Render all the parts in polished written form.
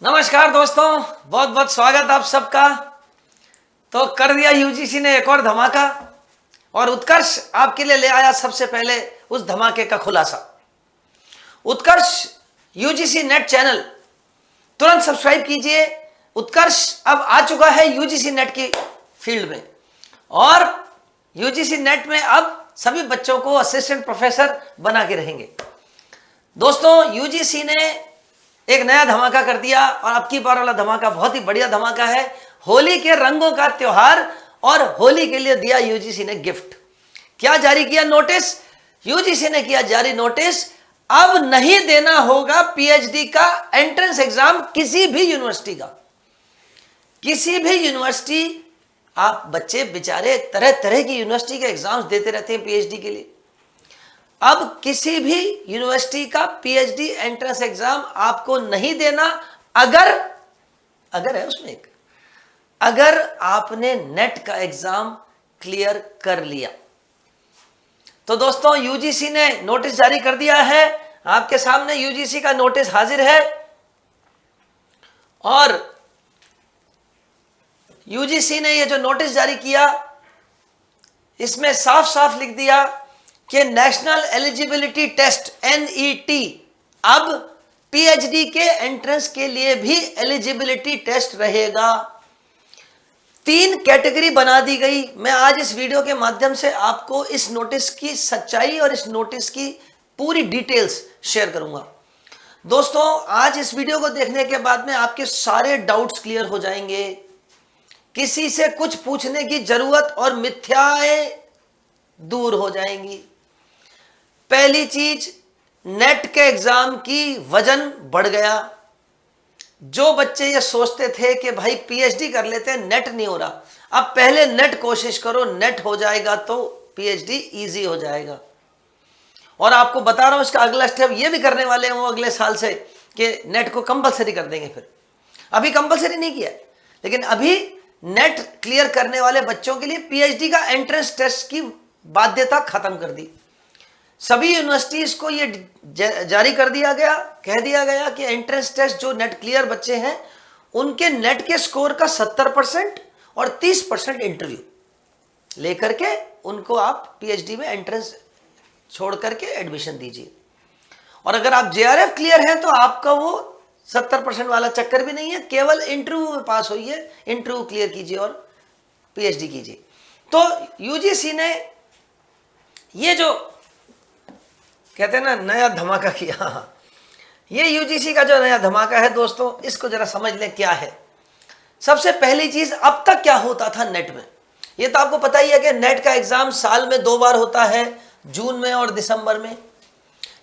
नमस्कार दोस्तों, बहुत बहुत स्वागत आप सबका। तो कर दिया यूजीसी ने एक और धमाका और उत्कर्ष आपके लिए ले आया सबसे पहले उस धमाके का खुलासा। उत्कर्ष यूजीसी नेट चैनल तुरंत सब्सक्राइब कीजिए। उत्कर्ष अब आ चुका है यूजीसी नेट की फील्ड में और यूजीसी नेट में अब सभी बच्चों को असिस्टेंट प्रोफेसर बना के रहेंगे। दोस्तों, यूजीसी ने एक नया धमाका कर दिया और अब की बार वाला धमाका बहुत ही बढ़िया धमाका है। होली के रंगों का त्योहार और होली के लिए दिया यूजीसी ने गिफ्ट। क्या जारी किया नोटिस? यूजीसी ने किया जारी नोटिस, अब नहीं देना होगा पीएचडी का एंट्रेंस एग्जाम किसी भी यूनिवर्सिटी का। किसी भी यूनिवर्सिटी, आप बच्चे बेचारे तरह तरह की यूनिवर्सिटी के एग्जाम्स देते रहते हैं पीएचडी के लिए। अब किसी भी यूनिवर्सिटी का पीएचडी एंट्रेंस एग्जाम आपको नहीं देना अगर है उसमें एक, अगर आपने नेट का एग्जाम क्लियर कर लिया। तो दोस्तों, यूजीसी ने नोटिस जारी कर दिया है। आपके सामने यूजीसी का नोटिस हाजिर है और यूजीसी ने ये जो नोटिस जारी किया इसमें साफ साफ लिख दिया कि नेशनल एलिजिबिलिटी टेस्ट एनईटी अब पीएचडी के एंट्रेंस के लिए भी एलिजिबिलिटी टेस्ट रहेगा। 3 कैटेगरी बना दी गई। मैं आज इस वीडियो के माध्यम से आपको इस नोटिस की सच्चाई और इस नोटिस की पूरी डिटेल्स शेयर करूंगा। दोस्तों, आज इस वीडियो को देखने के बाद में आपके सारे डाउट्स क्लियर हो जाएंगे। किसी से कुछ पूछने की जरूरत और मिथ्याएं दूर हो जाएंगी। पहली चीज, नेट के एग्जाम की वजन बढ़ गया। जो बच्चे ये सोचते थे कि भाई पीएचडी कर लेते हैं, नेट नहीं हो रहा, अब पहले नेट कोशिश करो, नेट हो जाएगा तो पीएचडी इजी हो जाएगा। और आपको बता रहा हूं, इसका अगला स्टेप ये भी करने वाले हैं वो अगले साल से कि नेट को कंपलसरी कर देंगे। फिर अभी कंपलसरी नहीं किया, लेकिन अभी नेट क्लियर करने वाले बच्चों के लिए पीएचडी का एंट्रेंस टेस्ट की बाध्यता खत्म कर दी। सभी यूनिवर्सिटीज को ये जारी कर दिया गया, कह दिया गया कि एंट्रेंस टेस्ट जो नेट क्लियर बच्चे हैं उनके नेट के स्कोर का 70% और 30% इंटरव्यू लेकर के उनको आप पीएचडी में एंट्रेंस छोड़ करके एडमिशन दीजिए। और अगर आप जेआरएफ क्लियर हैं तो आपका वो 70% वाला चक्कर भी नहीं है, केवल इंटरव्यू में पास होइए, इंटरव्यू क्लियर कीजिए और पीएचडी कीजिए। तो यूजीसी ने ये जो कहते हैं ना नया धमाका किया, ये यूजीसी का जो नया धमाका है दोस्तों, इसको जरा समझ लें क्या है। सबसे पहली चीज, अब तक क्या होता था नेट में, ये तो आपको पता ही है कि नेट का एग्जाम साल में 2 बार होता है, जून में और दिसंबर में।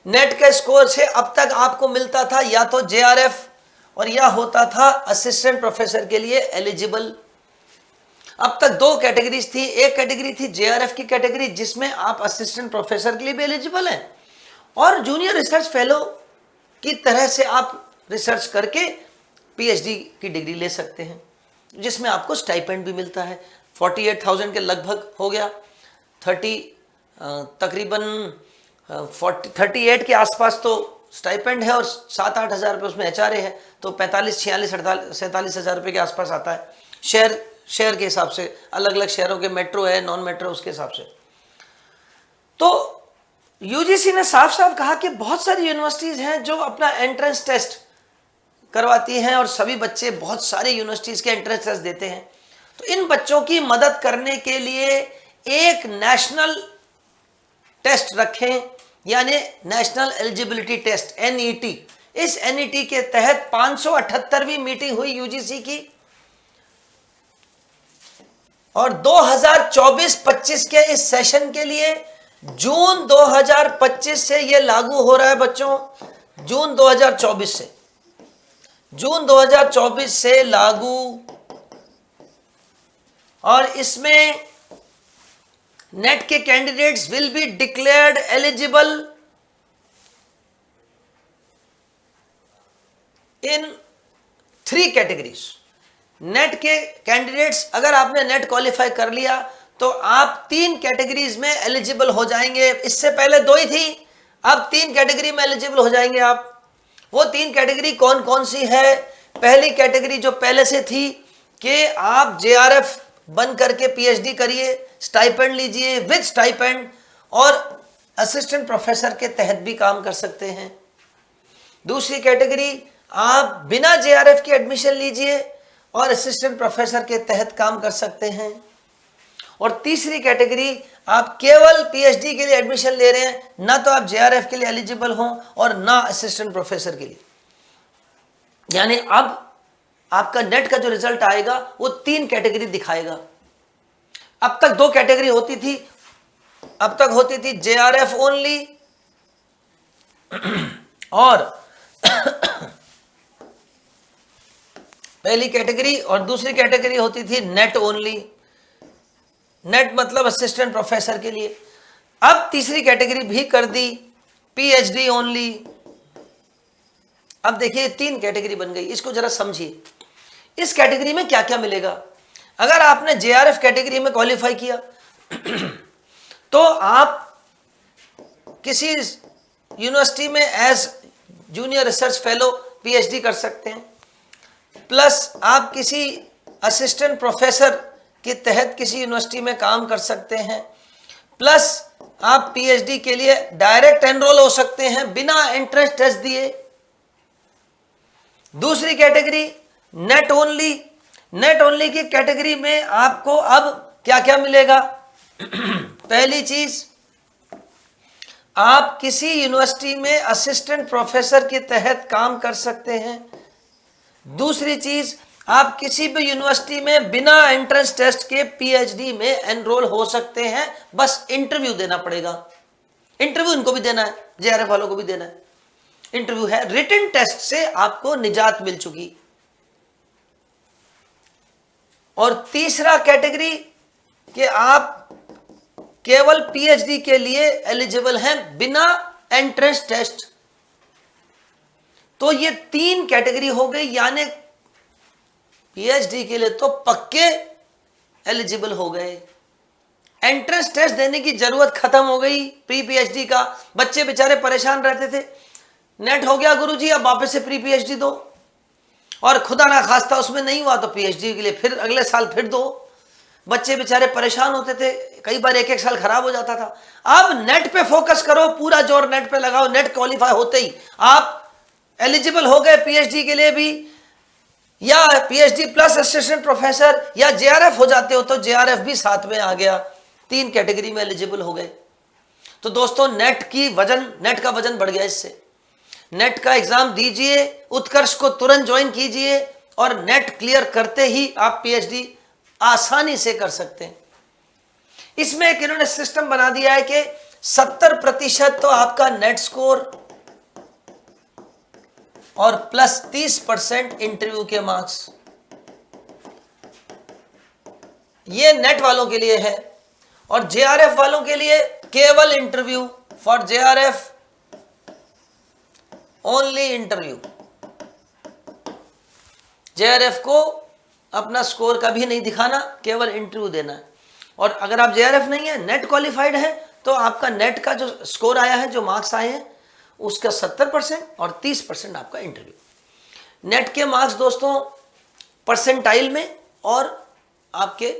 नेट के स्कोर से अब तक आपको मिलता था या तो जेआरएफ और या होता था असिस्टेंट प्रोफेसर के लिए एलिजिबल। अब तक 2 कैटेगरीज थी। एक कैटेगरी थी जेआरएफ की कैटेगरी, जिसमें आप असिस्टेंट प्रोफेसर के लिए भी एलिजिबल हैं और जूनियर रिसर्च फेलो की तरह से आप रिसर्च करके पीएचडी की डिग्री ले सकते हैं, जिसमें आपको स्टाइपेंड भी मिलता है। 48,000 के लगभग हो गया, तकरीबन 38 के आसपास तो स्टाइपेंड है और 7-8 हज़ार रुपये उसमें एचआरए है, तो 45, 46, 47 हज़ार रुपये के आसपास आता है। शहर के हिसाब से, अलग अलग शहरों के मेट्रो है, नॉन मेट्रो, उसके हिसाब से। तो यूजीसी ने साफ साफ कहा कि बहुत सारी यूनिवर्सिटीज हैं जो अपना एंट्रेंस टेस्ट करवाती हैं और सभी बच्चे बहुत सारे यूनिवर्सिटीज के एंट्रेंस टेस्ट देते हैं। तो इन बच्चों की मदद करने के लिए एक नेशनल टेस्ट रखें, यानी नेशनल एलिजिबिलिटी टेस्ट एनईटी। इस एनईटी के तहत 578वीं मीटिंग हुई यूजीसी की और 2024-25 के इस सेशन के लिए जून 2025 से यह लागू हो रहा है बच्चों। जून 2024 से लागू, और इसमें नेट के candidates will be declared eligible in 3 categories. Net के कैंडिडेट्स, अगर आपने नेट क्वालिफाई कर लिया तो आप 3 कैटेगरीज में एलिजिबल हो जाएंगे। इससे पहले 2 ही थी, अब 3 कैटेगरी में एलिजिबल हो जाएंगे आप। वो 3 कैटेगरी कौन कौन सी है? पहली कैटेगरी जो पहले से थी कि आप जेआरएफ बन करके पीएचडी करिए, स्टाइपेंड लीजिए, विद स्टाइपेंड, और असिस्टेंट प्रोफेसर के तहत भी काम कर सकते हैं। दूसरी कैटेगरी, आप बिना जेआरएफ के एडमिशन लीजिए और असिस्टेंट प्रोफेसर के तहत काम कर सकते हैं। और तीसरी कैटेगरी, आप केवल पीएचडी के लिए एडमिशन ले रहे हैं, ना तो आप जेआरएफ के लिए एलिजिबल हों और ना असिस्टेंट प्रोफेसर के लिए। यानी अब आपका नेट का जो रिजल्ट आएगा वो 3 कैटेगरी दिखाएगा। अब तक 2 कैटेगरी होती थी, अब तक होती थी जेआरएफ ओनली और पहली कैटेगरी, और दूसरी कैटेगरी होती थी नेट ओनली। नेट मतलब असिस्टेंट प्रोफेसर के लिए। अब तीसरी कैटेगरी भी कर दी, पीएचडी ओनली। अब देखिए 3 कैटेगरी बन गई, इसको जरा समझिए। इस कैटेगरी में क्या क्या मिलेगा। अगर आपने जेआरएफ कैटेगरी में क्वालिफाई किया तो आप किसी यूनिवर्सिटी में as junior research fellow PhD कर सकते हैं, प्लस आप किसी असिस्टेंट प्रोफेसर के तहत किसी यूनिवर्सिटी में काम कर सकते हैं, प्लस आप पीएचडी के लिए डायरेक्ट एनरोल हो सकते हैं बिना एंट्रेंस टेस्ट दिए। दूसरी category net only. Net only की कैटेगरी में आपको अब क्या क्या मिलेगा। पहली चीज, आप किसी यूनिवर्सिटी में असिस्टेंट प्रोफेसर के तहत काम कर सकते हैं। दूसरी चीज, आप किसी भी यूनिवर्सिटी में बिना एंट्रेंस टेस्ट के पीएचडी में एनरोल हो सकते हैं, बस इंटरव्यू देना पड़ेगा। इंटरव्यू इनको भी देना है, जेआरएफ वालों को भी देना है। इंटरव्यू है, रिटन टेस्ट से आपको निजात मिल चुकी। और तीसरा कैटेगरी कि आप केवल पीएचडी के लिए एलिजिबल हैं बिना एंट्रेंस टेस्ट। तो ये 3 कैटेगरी हो गई, यानी पीएचडी के लिए तो पक्के एलिजिबल हो गए। एंट्रेंस टेस्ट देने की जरूरत खत्म हो गई प्री पीएचडी का। बच्चे बेचारे परेशान रहते थे, नेट हो गया गुरुजी अब वापस से प्री पीएचडी दो, और खुदा ना खास्ता उसमें नहीं हुआ तो पीएचडी के लिए फिर अगले साल फिर दो। बच्चे बेचारे परेशान होते थे, कई बार 1-1 साल खराब हो जाता था। अब नेट पे फोकस करो, पूरा जोर नेट पे लगाओ। नेट क्वालिफाई होते ही आप एलिजिबल हो गए पीएचडी के लिए भी, या पीएचडी प्लस असिस्टेंट प्रोफेसर, या जेआरएफ हो जाते हो तो जेआरएफ भी साथ में आ गया। 3 कैटेगरी में एलिजिबल हो गए। तो दोस्तों नेट का वजन बढ़ गया। इससे नेट का एग्जाम दीजिए, उत्कर्ष को तुरंत ज्वाइन कीजिए, और नेट क्लियर करते ही आप पीएचडी आसानी से कर सकते हैं। इसमें एक इन्होंने सिस्टम बना दिया है कि 70% तो आपका नेट स्कोर और प्लस 30% इंटरव्यू के मार्क्स। ये नेट वालों के लिए है। और जेआरएफ वालों के लिए केवल interview, for JRF only interview. JRF को अपना स्कोर कभी नहीं दिखाना, केवल इंटरव्यू देना है। और अगर आप जेआरएफ नहीं है, नेट क्वालिफाइड है, तो आपका नेट का जो स्कोर आया है, जो मार्क्स आए हैं, उसका 70% और 30% आपका इंटरव्यू। नेट के मार्क्स दोस्तों परसेंटाइल में और आपके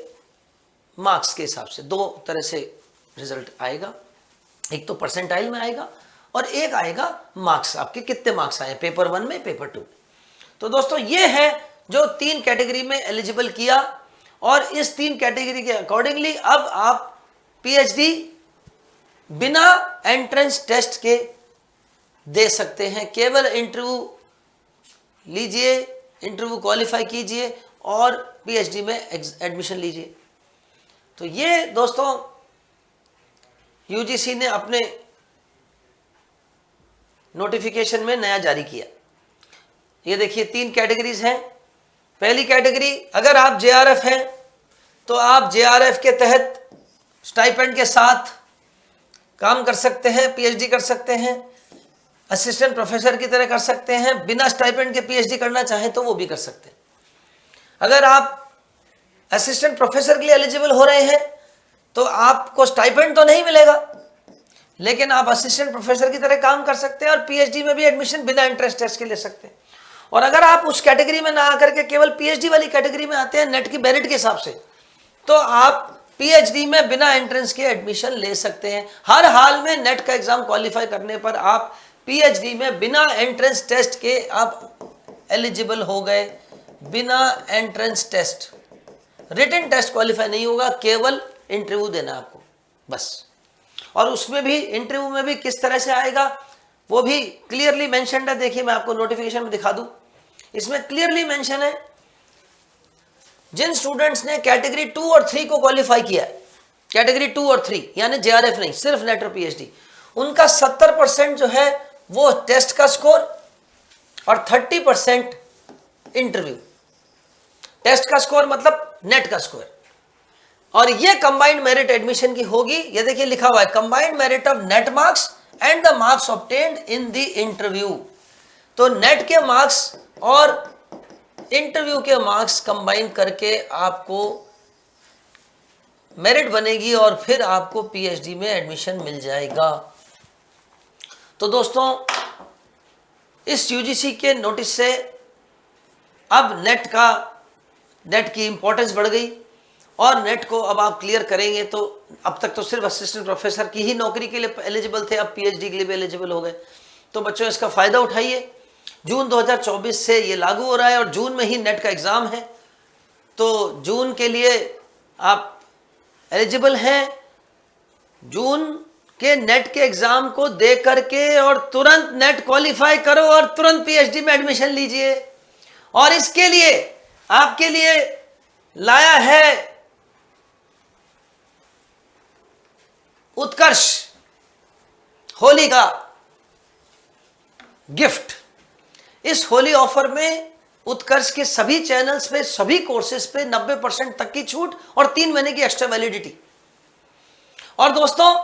मार्क्स के हिसाब से 2 तरह से रिजल्ट आएगा। एक तो परसेंटाइल में आएगा और एक आएगा मार्क्स, आपके कितने मार्क्स आए पेपर 1 में, पेपर 2 में। तो दोस्तों ये है जो 3 कैटेगरी में एलिजिबल किया, और इस 3 कैटेगरी के अकॉर्डिंगली अब आप पीएचडी बिना एंट्रेंस टेस्ट के दे सकते हैं। केवल इंटरव्यू लीजिए, इंटरव्यू क्वालिफाई कीजिए और पीएचडी में एडमिशन लीजिए। तो ये दोस्तों यूजीसी ने अपने नोटिफिकेशन में नया जारी किया। ये देखिए 3 कैटेगरीज हैं। पहली कैटेगरी, अगर आप जेआरएफ हैं तो आप जेआरएफ के तहत स्टाइपेंड के साथ काम कर सकते हैं, पीएचडी कर सकते हैं, असिस्टेंट प्रोफेसर की तरह कर सकते हैं। बिना स्टाइपेंड के पीएचडी करना चाहें तो वो भी कर सकते हैं। अगर आप असिस्टेंट प्रोफेसर के लिए एलिजिबल हो रहे हैं तो आपको स्टाइपेंड तो नहीं मिलेगा, लेकिन आप असिस्टेंट प्रोफेसर की तरह काम कर सकते हैं और पीएचडी में भी एडमिशन बिना एंट्रेंस टेस्ट के ले सकते हैं। और अगर आप उस कैटेगरी में ना आकर के केवल पीएचडी वाली कैटेगरी में आते हैं नेट की मेरिट के हिसाब से, तो आप पीएचडी में बिना एंट्रेंस के एडमिशन ले सकते हैं। हर हाल में नेट का एग्जाम क्वालिफाई करने पर आप पीएचडी में बिना एंट्रेंस टेस्ट के आप एलिजिबल हो गए। बिना entrance test, written test qualify नहीं होगा, केवल इंटरव्यू देना आपको बस। और उसमें भी इंटरव्यू में भी किस तरह से आएगा वो भी क्लियरली मेंशन्ड है। देखिए मैं आपको नोटिफिकेशन में दिखा दूं, इसमें क्लियरली मेंशन है जिन स्टूडेंट्स ने कैटेगरी 2 और 3 को क्वालिफाई किया है, कैटेगरी 2 और 3 यानी जेआरएफ नहीं, सिर्फ नेट और पीएचडी, उनका 70% जो है वो टेस्ट का स्कोर और 30% इंटरव्यू। टेस्ट का स्कोर मतलब नेट का स्कोर, और ये कंबाइंड मेरिट एडमिशन की होगी। ये देखिए लिखा हुआ है combined merit of net marks and the marks obtained in the interview. तो नेट के मार्क्स और इंटरव्यू के मार्क्स कंबाइन करके आपको मेरिट बनेगी और फिर आपको पीएचडी में एडमिशन मिल जाएगा। तो दोस्तों इस यूजीसी के नोटिस से अब नेट की इंपॉर्टेंस बढ़ गई और नेट को अब आप क्लियर करेंगे तो अब तक तो सिर्फ असिस्टेंट प्रोफेसर की ही नौकरी के लिए एलिजिबल थे, अब पीएचडी के लिए भी एलिजिबल हो गए। तो बच्चों इसका फायदा उठाइए। जून 2024 से ये लागू हो रहा है और जून में ही नेट का एग्जाम है, तो जून के लिए आप एलिजिबल हैं। जून के नेट के एग्जाम को दे करके और तुरंत नेट क्वालिफाई करो और तुरंत पीएचडी में एडमिशन लीजिए। और इसके लिए आपके लिए लाया है उत्कर्ष होली का गिफ्ट। इस होली ऑफर में उत्कर्ष के सभी चैनल्स पे, सभी कोर्सेज पे 90% तक की छूट और 3 महीने की एक्स्ट्रा वैलिडिटी। और दोस्तों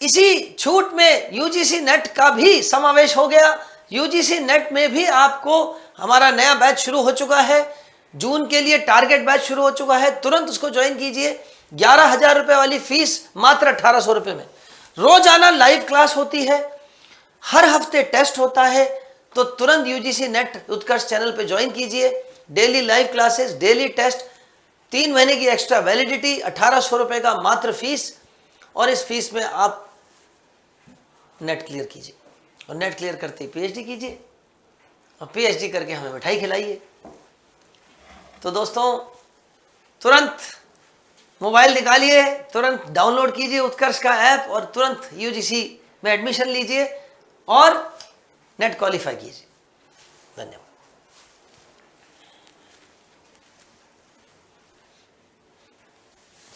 इसी छूट में यूजीसी नेट का भी समावेश हो गया। यूजीसी नेट में भी आपको हमारा नया बैच शुरू हो चुका है। जून के लिए टारगेट बैच शुरू हो चुका है, तुरंत उसको ज्वाइन कीजिए। 11,000 रुपए वाली फीस मात्र 1,800 रुपए में। रोजाना लाइव क्लास होती है, हर हफ्ते टेस्ट होता है, तो तुरंत यूजीसी नेट उत्कर्ष चैनल पे ज्वाइन कीजिए। Daily live classes, daily test, 3 महीने की एक्स्ट्रा वैलिडिटी, 1,800 रुपए का मात्र फीस। और इस फीस में आप नेट क्लियर कीजिए और नेट क्लियर करते ही पीएचडी कीजिए और पीएचडी करके हमें मिठाई खिलाइए। तो दोस्तों तुरंत मोबाइल निकालिए, तुरंत डाउनलोड कीजिए उत्कर्ष का ऐप और तुरंत यूजीसी में एडमिशन लीजिए और नेट क्वालिफाई कीजिए। धन्यवाद।